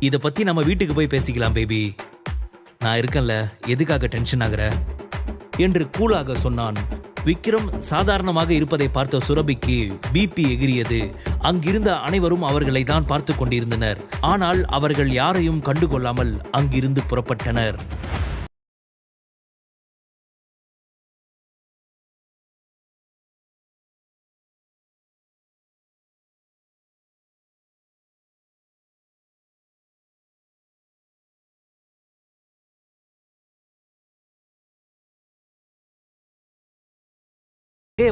இத பத்தி நம்ம வீட்டுக்கு போய் பேசிக்கலாம் பேபி. நான் இருக்கேன்ல, எதுக்காக டென்ஷன் ஆகுற என்று கூலாக சொன்னான். விக்ரம் சாதாரணமாக இருப்பதை பார்த்த சுரபிக்கு பிபி எகிரியது. அங்கிருந்த அனைவரும் அவர்களை தான் பார்த்து கொண்டிருந்தனர். ஆனால் அவர்கள் யாரையும் கண்டுகொள்ளாமல் அங்கிருந்து புறப்பட்டனர்.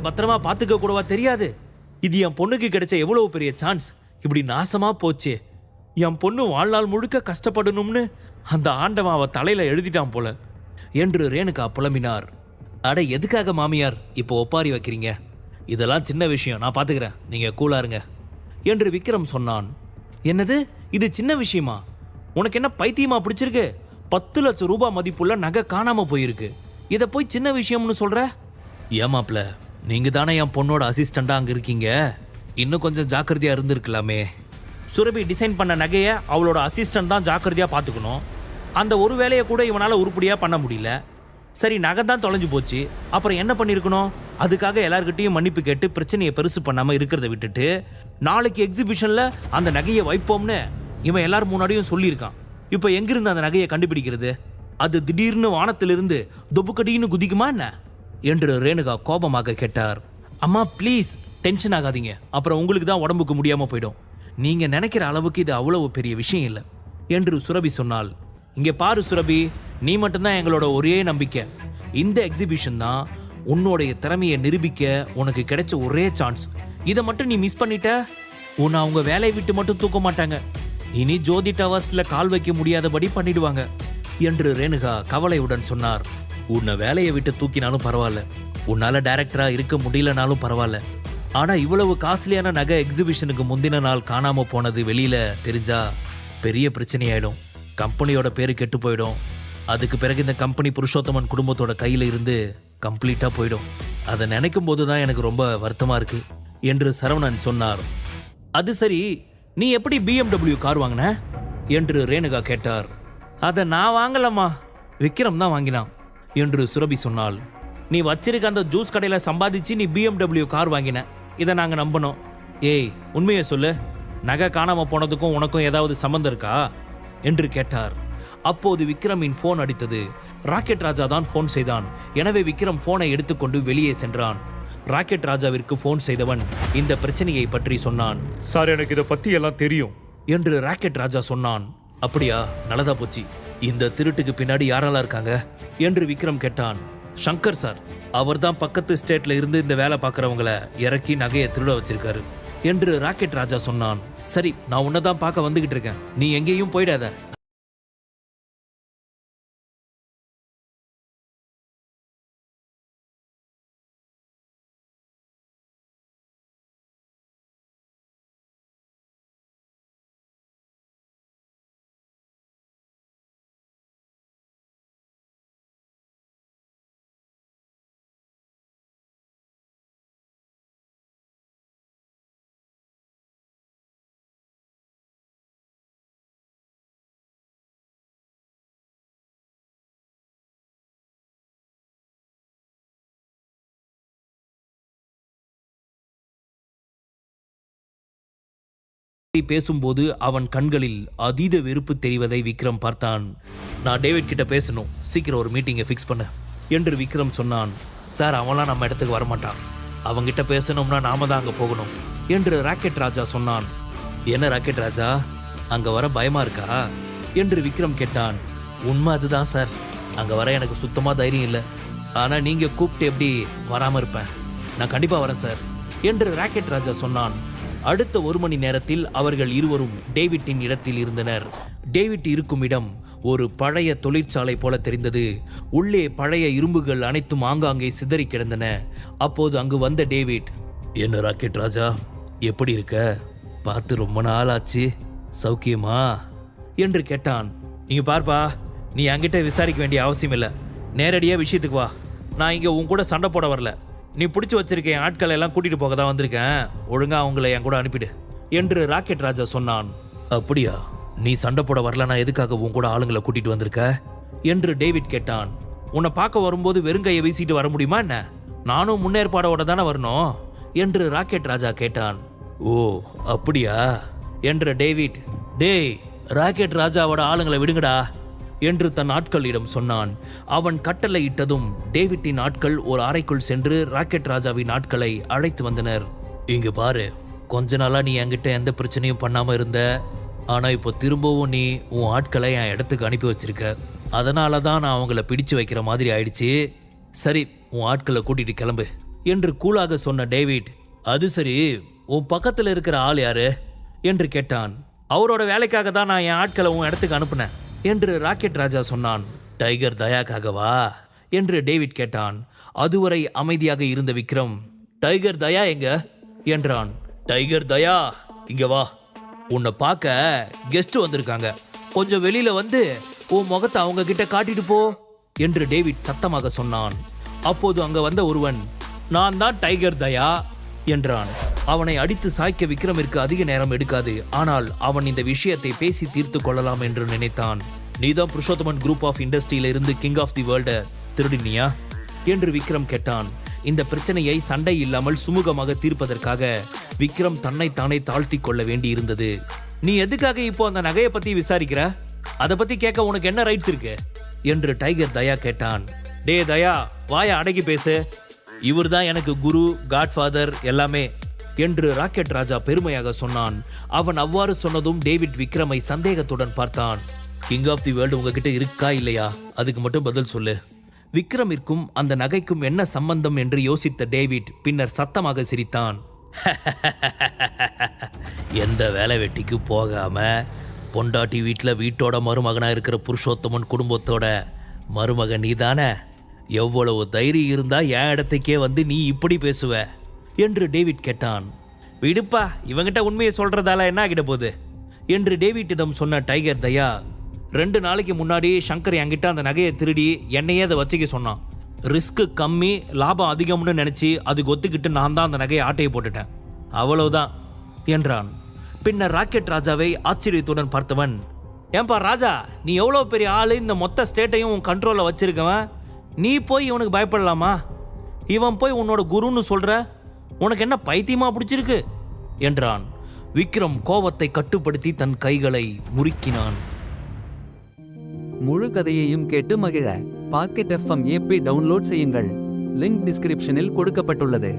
பத்திரமா பாத்துக்க கூடவா தெரியாது? இது என் பொண்ணுக்கு கிடைச்ச எவ்வளவு பெரிய சான்ஸ். இப்படி நாசமா போச்சு. என் பொண்ணு வாழ்நாள் முழுக்க கஷ்டப்படணும்னு அந்த ஆண்டவன் அவ தலையில எழுதிட்டான் போல என்று ரேணுகா புலம்பினார். அட, எதுக்காக மாமியார் இப்போ ஒப்பாரி வைக்கிறீங்க? இதெல்லாம் சின்ன விஷயம், நான் பாத்துக்கிறேன், நீங்க கூலா இருங்க என்று விக்ரம் சொன்னான். என்னது, இது சின்ன விஷயமா? உனக்கு என்ன பைத்தியமா பிடிச்சிருக்கு? 10 லட்சம் ரூபாய் மதிப்புள்ள நகை காணாம போயிருக்கு. இதை போய் சின்ன விஷயம்னு சொல்ற? ஏமாப்ல, நீங்க தானே என் பொண்ணோட அசிஸ்டண்டா அங்க இருக்கீங்க. இன்னும் கொஞ்சம் ஜாக்கிரதையா இருந்திருக்கலாமே. சுரபி டிசைன் பண்ண நகையை அவளோட அசிஸ்டன்ட் தான் ஜாக்கிரதையா பார்த்துக்கணும். அந்த ஒரு வேலையை கூட இவனால உருப்படியா பண்ண முடியல. சரி, நகை தான் தொலைஞ்சு போச்சு, அப்புறம் என்ன பண்ணிருக்கணும்? அதுக்காக எல்லார்கிட்டையும் மன்னிப்பு கேட்டு பிரச்சனையை பெருசு பண்ணாம இருக்கிறத விட்டுட்டு நாளைக்கு எக்ஸிபிஷன்ல அந்த நகையை வைப்போம்னு இவன் எல்லாரும் முன்னாடியும் சொல்லியிருக்கான். இப்போ எங்கிருந்து அந்த நகையை கண்டுபிடிக்கிறது? அது திடீர்னு வானத்திலிருந்து தொப்புக்கடின்னு குதிக்குமா என்ன என்று ரேணுகா கோபமாக கேட்டார். அம்மா ப்ளீஸ் டென்ஷன் ஆகாதீங்க, அப்புறம் உங்களுக்கு தான் உடம்புக்கு முடியாம போயிடும். நீங்க நினைக்கிற அளவுக்கு இது அவ்வளவு பெரிய விஷயம் இல்லை என்று சுரபி சொன்னாள். இங்க பாரு சுரபி, நீ மட்டும்தான் எங்களோட ஒரே நம்பிக்கை. இந்த எக்ஸிபிஷன் தான் உன்னோடைய திறமையை நிரூபிக்க உனக்கு கிடைச்ச ஒரே சான்ஸ். இதை மட்டும் நீ மிஸ் பண்ணிட்ட, உன்னை அவங்க வேலையை விட்டு மட்டும் தூக்க மாட்டாங்க. இனி ஜோதி டவர்ஸ்ல கால் வைக்க முடியாதபடி பண்ணிடுவாங்க என்று ரேணுகா கவலையுடன் சொன்னார். உன்னை வேலையை விட்டு தூக்கினாலும் பரவாயில்ல, உன்னால டைரக்டரா இருக்க முடியலனாலும் பரவாயில்ல. ஆனா இவ்வளவு காஸ்ட்லியான நகை எக்ஸிபிஷனுக்கு முந்தின நாள் காணாம போனது வெளியில தெரிஞ்சா பெரிய பிரச்சனையாயிடும். கம்பெனியோட பேரு கெட்டு போயிடும். அதுக்கு பிறகு இந்த கம்பெனி புருஷோத்தமன் குடும்பத்தோட கையில இருந்து கம்ப்ளீட்டா போயிடும். அதை நினைக்கும் போதுதான் எனக்கு ரொம்ப வருத்தமா இருக்கு என்று சரவணன் சொன்னார். அது சரி, நீ எப்படி BMW கார் வாங்கின என்று ரேணுகா கேட்டார். அதை நான் வாங்கலம்மா, விக்ரம் தான் வாங்கினான் என்று சுரபி சொன்னாள். நீ வச்சிருக்க அந்த ஜூஸ் கடையில சம்பாதிச்சு நீ BMW கார் வாங்கின, இதை நாங்க நம்பணும். ஏய், உண்மையை சொல்லு, நகை காணாம போனதுக்கும் உனக்கும் ஏதாவது சம்பந்தம் இருக்கா என்று கேட்டார். அப்போது விக்ரமின் போன் அடித்தது. ராக்கெட் ராஜா தான் போன் செய்தான். எனவே விக்ரம் போனை எடுத்துக்கொண்டு வெளியே சென்றான். ராக்கெட் ராஜாவிற்கு போன் செய்தவன் இந்த பிரச்சனையை பற்றி சொன்னான். சார், எனக்கு இதை பத்தி எல்லாம் தெரியும் என்று ராக்கெட் ராஜா சொன்னான். அப்படியா, நல்லதா போச்சு. இந்த திருட்டுக்கு பின்னாடி யாரெல்லாம் இருக்காங்க என்று விக்ரம் கேட்டான். சங்கர் சார், அவர் தான் பக்கத்து ஸ்டேட்ல இருந்து இந்த வேலை பார்க்கறவங்களை இறக்கி நகையை திருட வச்சிருக்காரு என்று ராக்கெட் ராஜா சொன்னான். சரி, நான் உன்னதான் பார்க்க வந்துகிட்டு இருக்கேன், நீ எங்கேயும் போயிடாத. பேசும்போது அவன் கண்களில் அதீத வெறுப்பு தெரிவதை விக்ரம் பார்த்தான். நான் டேவிட் கிட்ட பேசணும், சீக்கிரம் ஒரு மீட்டிங்கை ஃபிக்ஸ் பண்ணு என்று விக்ரம் சொன்னான். சார், அவன்லாம் நம்ம இடத்துக்கு வரமாட்டான், அவங்கிட்ட பேசணும்னா நாம தான் அங்கே போகணும் என்று ராக்கெட் ராஜா சொன்னான். என்ன ராக்கெட் ராஜா, அங்க வர பயமா இருக்கா என்று விக்ரம் கேட்டான். உண்மை அதுதான் சார், அங்க வர எனக்கு சுத்தமா தைரியம் இல்லை. ஆனா நீங்க கூப்பிட்டு எப்படி வராம இருப்பேன்? நான் கண்டிப்பா வரேன் சார் என்று ராக்கெட் ராஜா சொன்னான். அடுத்த 1 மணி நேரத்தில் அவர்கள் இருவரும் டேவிட்டின் இடத்தில் இருந்தனர். டேவிட் இருக்கும் இடம் ஒரு பழைய தொழிற்சாலை போல தெரிந்தது. உள்ளே பழைய இரும்புகள் அனைத்தும் ஆங்காங்கே சிதறி கிடந்தன. அப்போது அங்கு வந்த டேவிட், என்ன ராக்கெட் ராஜா, எப்படி இருக்க? பார்த்து ரொம்ப நாள் ஆச்சு, சௌக்கியமா என்று கேட்டான். நீங்க பார்ப்பா, நீ என்கிட்ட விசாரிக்க வேண்டிய அவசியம் இல்லை, நேரடியா விஷயத்துக்கு வா. நான் இங்க உன் கூட சண்டை போட வரல, நீ பிடிச்சி வச்சிருக்க ஆட்களை எல்லாம் கூட்டிட்டு போக தான் வந்திருக்கேன். ஒழுங்கா அவங்களை என் கூட அனுப்பிடு என்று ராக்கெட் ராஜா சொன்னான். அப்படியா, நீ சண்டை போட வரலனா எதுக்காக உன் கூட ஆளுங்களை கூட்டிட்டு வந்திருக்க என்று டேவிட் கேட்டான். உன்னை பார்க்க வரும்போது வெறுங்கையை வீசிட்டு வர முடியுமா என்ன? நானும் முன்னேற்பாடோட தானே வரணும் என்று ராக்கெட் ராஜா கேட்டான். ஓ அப்படியா என்ற டேவிட், டேய் ராக்கெட் ராஜாவோட ஆளுங்களை விடுங்கடா என்று தன் ஆட்களிடம் சொன்னான். அவன் கட்டளையிட்டதும் டேவிட்டின் ஆட்கள் ஒரு அறைக்குள் சென்று ராக்கெட் ராஜாவின் ஆட்களை அழைத்து வந்தனர். இங்க பாரு, கொஞ்ச நாளா நீ என்கிட்ட எந்த பிரச்சனையும் பண்ணாம இருந்த. ஆனா இப்போ திரும்பவும் நீ உன் ஆட்களை என் இடத்துக்கு அனுப்பி வச்சிருக்க. அதனால தான் நான் அவங்கள பிடிச்சு வைக்கிற மாதிரி ஆயிடுச்சு. சரி, உன் ஆட்களை கூட்டிட்டு கிளம்பு என்று கூலாக சொன்ன டேவிட், அது சரி, உன் பக்கத்துல இருக்கிற ஆள் யாரு என்று கேட்டான். அவரோட வேலைக்காக தான் நான் என் ஆட்களை உன் இடத்துக்கு அனுப்புனேன் என்று ராக்கெட் ராஜா சொன்னான். டைகர் தயாக்காகவா என்று டேவிட் கேட்டான். அதுவரை அமைதியாக இருந்த விக்ரம், டைகர் தயா எங்க என்றான். டைகர் தயா இங்க வா, உன்னை பார்க்க கெஸ்ட் வந்திருக்காங்க, கொஞ்சம் வெளியில வந்து உன் முகத்தை அவங்க கிட்ட காட்டிட்டு போ என்று டேவிட் சத்தமாக சொன்னான். அப்போது அங்க வந்த ஒருவன், நான் தான் டைகர் தயா என்றான். அவனை அடித்து சாய்க்க விக்ரமிற்கு அதிக நேரம் எடுக்காது. ஆனால் அவன் இந்த விஷயத்தை பேசி தீர்த்து கொள்ளலாம் என்று நினைத்தான். நீதான் புருஷோத்தமன் குரூப் ஆஃப் இண்டஸ்ட்ரியில இருந்து கிங் ஆஃப் தி வேர்ல்ட திருடினியா என்று விக்ரம் கேட்டான். இந்த பிரச்சனையை சண்டை இல்லாமல் சுமூகமாக தீர்ப்பதற்காக விக்ரம் தன்னை தானே தாழ்த்தி கொள்ள வேண்டி இருந்தது. நீ எதுக்காக இப்போ அந்த நகையை பத்தி விசாரிக்கிற? அதை பத்தி கேட்க உனக்கு என்ன ரைட்ஸ் இருக்கு என்று டைகர் தயா கேட்டான். டே தயா, வாய அடக்கி பேசு, இவர்தான் எனக்கு குரு, காட்ஃபாதர் எல்லாமே என்று ராக்கெட் ராஜா பெருமையாக சொன்னான். அவன் அவ்வாறு சொன்னதும் டேவிட் விக்ரமை சந்தேகத்துடன் பார்த்தான். கிங் ஆஃப் தி வேர்ல்டு உங்ககிட்ட இருக்கா இல்லையா, அதுக்கு மட்டும் பதில் சொல்லு. விக்ரமிற்கும் அந்த நகைக்கும் என்ன சம்பந்தம் என்று யோசித்த டேவிட் பின்னர் சத்தமாக சிரித்தான். எந்த வேலை வெட்டிக்கு போகாம பொண்டாட்டி வீட்டில் வீட்டோட மருமகனா இருக்கிற புருஷோத்தமன் குடும்பத்தோட மருமகன் நீதானே? எவ்வளவு தைரியம் இருந்தா என் இடத்துக்கே வந்து நீ இப்படி பேசுவ என்று டேவிட் கேட்டான். விடுப்பா, இவங்கிட்ட உண்மையை சொல்றதால என்ன ஆகிட போகுது என்று டேவிட்டிடம் சொன்ன டைகர் தயா, 2 நாளைக்கு முன்னாடி சங்கர் என்கிட்ட அந்த நகையை திருடி என்னையே அதை வச்சுக்க சொன்னான். ரிஸ்க்கு கம்மி, லாபம் அதிகம்னு நினைச்சு அதுக்கு ஒத்துக்கிட்டு நான் தான் அந்த நகையை ஆட்டையை போட்டுட்டேன், அவ்வளவுதான் என்றான். பின்னர் ராக்கெட் ராஜாவை ஆச்சரியத்துடன் பார்த்தவன், ஏன்பா ராஜா, நீ எவ்வளோ பெரிய ஆளு, இந்த மொத்த ஸ்டேட்டையும் உன் கண்ட்ரோலில் வச்சிருக்கவன், நீ போய் இவனுக்கு பயப்படலாமா? இவன் போய் உன்னோட குருன்னு சொல்ற, உனக்கு என்ன பைத்தியமா பிடிச்சிருக்கு என்றான். விக்ரம் கோபத்தை கட்டுப்படுத்தி தன் கைகளை முறுக்கினான். முழு கதையையும் கேட்டு மகிழ பாக்கெட் FM ஆப்பை டவுன்லோட் செய்யுங்கள். லிங்க் டிஸ்கிரிப்ஷனில் கொடுக்கப்பட்டுள்ளது.